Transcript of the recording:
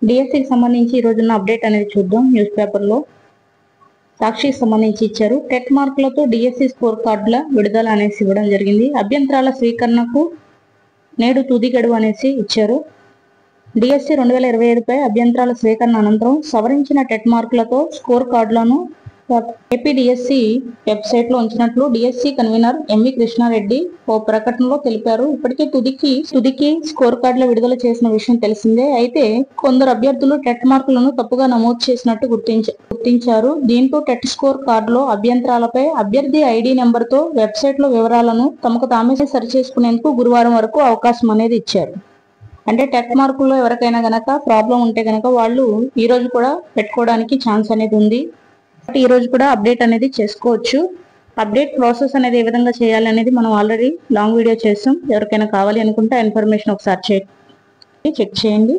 డిఎస్సికి సంబంధించి ఈ రోజున్న అప్డేట్ అనేది చూద్దాం. న్యూస్ పేపర్లో సాక్షికి సంబంధించి ఇచ్చారు. టెట్ మార్కులతో డిఎస్సి స్కోర్ కార్డుల విడుదల అనేసి ఇవ్వడం జరిగింది. అభ్యంతరాల స్వీకరణకు నేడు తుది గడువు అనేసి ఇచ్చారు. డిఎస్సి 2025పై అభ్యంతరాల స్వీకరణ అనంతరం సవరించిన టెట్ మార్కులతో స్కోర్ కార్డులను ఏపీ డిఎస్సి వెబ్సైట్లో ఉంచినట్లు డిఎస్సి కన్వీనర్ ఎంవి కృష్ణారెడ్డి ఓ ప్రకటనలో తెలిపారు. ఇప్పటికే తుదికి స్కోర్ కార్డుల విడుదల చేసిన విషయం తెలిసిందే. అయితే కొందరు అభ్యర్థులు టెట్ మార్కులను తప్పుగా నమోదు చేసినట్టు గుర్తించారు. దీంతో టెట్ స్కోర్ కార్డులో అభ్యంతరాలపై అభ్యర్థి ఐడి నెంబర్తో వెబ్సైట్లో వివరాలను తమకు తామే సరిచేసుకునేందుకు గురువారం వరకు అవకాశం అనేది ఇచ్చారు. అంటే టెట్ మార్కుల్లో ఎవరికైనా గనక ప్రాబ్లం ఉంటే గనక వాళ్ళు ఈ రోజు కూడా పెట్టుకోవడానికి ఛాన్స్ అనేది ఉంది. ఈ రోజు కూడా అప్డేట్ అనేది చేసుకోవచ్చు. అప్డేట్ ప్రాసెస్ అనేది ఏ విధంగా చేయాలి అనేది మనం ఆల్రెడీ లాంగ్ వీడియో చేస్తాం. ఎవరికైనా కావాలి అనుకుంటే ఆ ఇన్ఫర్మేషన్ ఒకసారి చెక్ చేయండి.